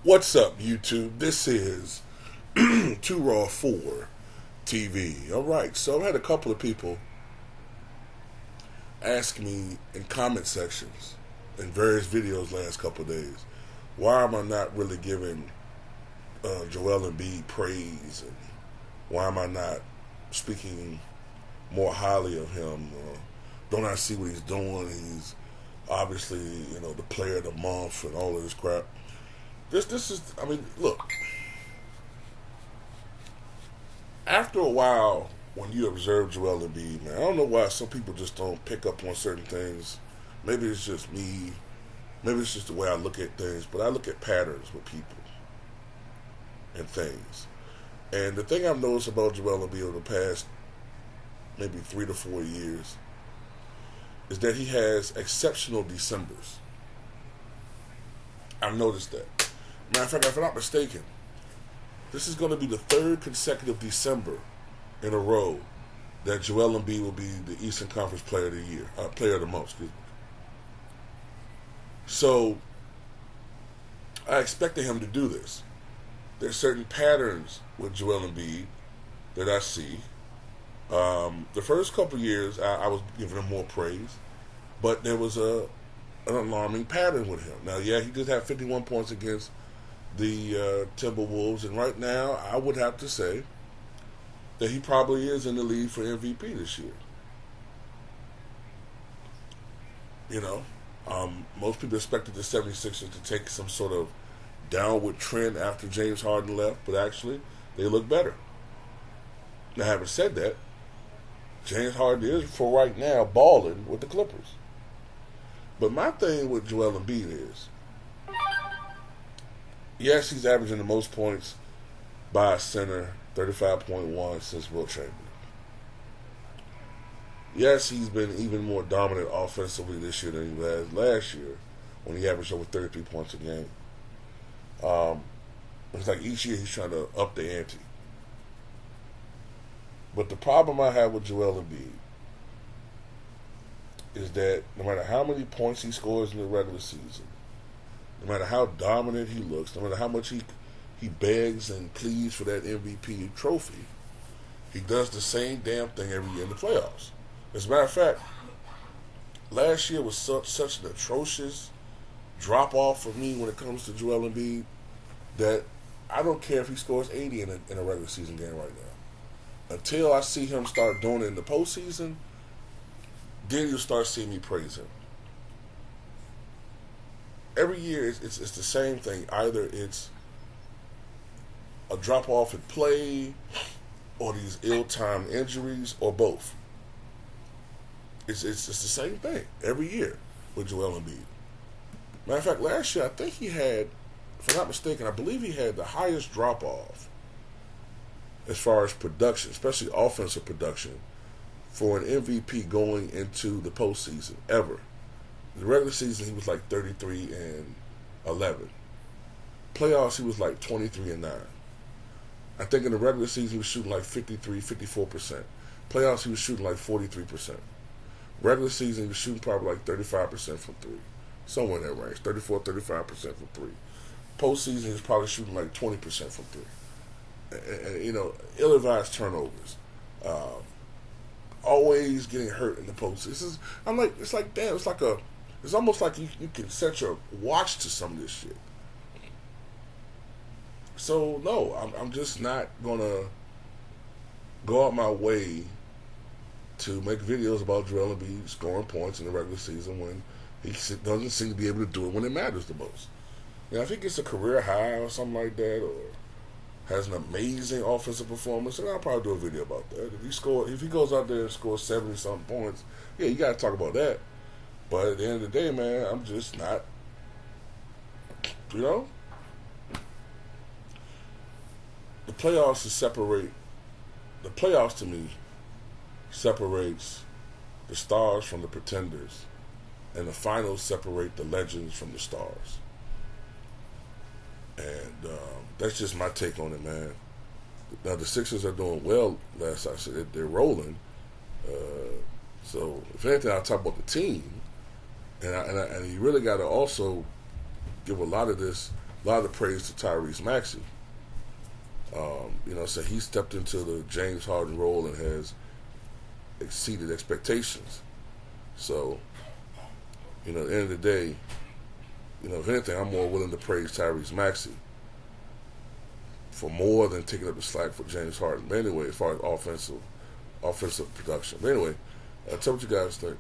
What's up, YouTube? This is 2 Raw 4 TV. Alright, so I've had a couple of people ask me in comment sections in various videos last couple of days, why am I not really giving Joel Embiid praise, and why am I not speaking more highly of him? Don't I see what he's doing? He's obviously, the player of the month and all of this crap. This is, look. After a while, when you observe Joel Embiid, man, I don't know why some people just don't pick up on certain things. Maybe it's just me. Maybe it's just the way I look at things. But I look at patterns with people and things. And the thing I've noticed about Joel Embiid over the past maybe 3 to 4 years is that he has exceptional Decembers. I've noticed that. Matter of fact, if I'm not mistaken, this is going to be the 3rd consecutive December in a row that Joel Embiid will be the Eastern Conference Player of the Year, Player of the Month, excuse me. So, I expected him to do this. There's certain patterns with Joel Embiid that I see. The first couple of years, I was giving him more praise, but there was an alarming pattern with him. Now, yeah, he did have 51 points against the Timberwolves, and right now, I would have to say that he probably is in the lead for MVP this year. Most people expected the 76ers to take some sort of downward trend after James Harden left, but actually, they look better. Now, having said that, James Harden is, for right now, balling with the Clippers. But my thing with Joel Embiid is, yes, he's averaging the most points by a center, 35.1 since Will Chamberlain. Yes, he's been even more dominant offensively this year than he was last year when he averaged over 33 points a game. It's like each year he's trying to up the ante. But the problem I have with Joel Embiid is that no matter how many points he scores in the regular season, no matter how dominant he looks, no matter how much he begs and pleads for that MVP trophy, he does the same damn thing every year in the playoffs. As a matter of fact, last year was such an atrocious drop-off for me when it comes to Joel Embiid that I don't care if he scores 80 in a regular season game right now. Until I see him start doing it in the postseason, then you'll start seeing me praise him. Every year, it's the same thing. Either it's a drop-off in play, or these ill-timed injuries, or both. It's the same thing every year with Joel Embiid. Matter of fact, last year, I think he had, if I'm not mistaken, I believe he had the highest drop-off as far as production, especially offensive production, for an MVP going into the postseason ever. In the regular season, he was like 33-11. Playoffs, he was like 23-9. I think in the regular season, he was shooting like 54%. Playoffs, he was shooting like 43%. Regular season, he was shooting probably like 35% from three. Somewhere in that range, 35% from three. Postseason, he was probably shooting like 20% from three. And ill-advised turnovers. Always getting hurt in the postseason. It's almost like you can set your watch to some of this shit. So, no, I'm just not going to go out my way to make videos about Joel Embiid scoring points in the regular season when he doesn't seem to be able to do it when it matters the most. If he gets a career high or something like that, or has an amazing offensive performance, then I'll probably do a video about that. If he goes out there and scores 70-something points, yeah, you got to talk about that. But at the end of the day, man, I'm just not, the playoffs to me separates the stars from the pretenders, and the finals separate the legends from the stars. And that's just my take on it, man. Now, the Sixers are doing well, last I said. They're rolling. So, if anything, I'll talk about the team. And you really got to also give a lot of lot of the praise to Tyrese Maxey. So he stepped into the James Harden role and has exceeded expectations. So, at the end of the day, if anything, I'm more willing to praise Tyrese Maxey for more than taking up the slack for James Harden. But anyway, as far as offensive production. But anyway, tell what you guys think.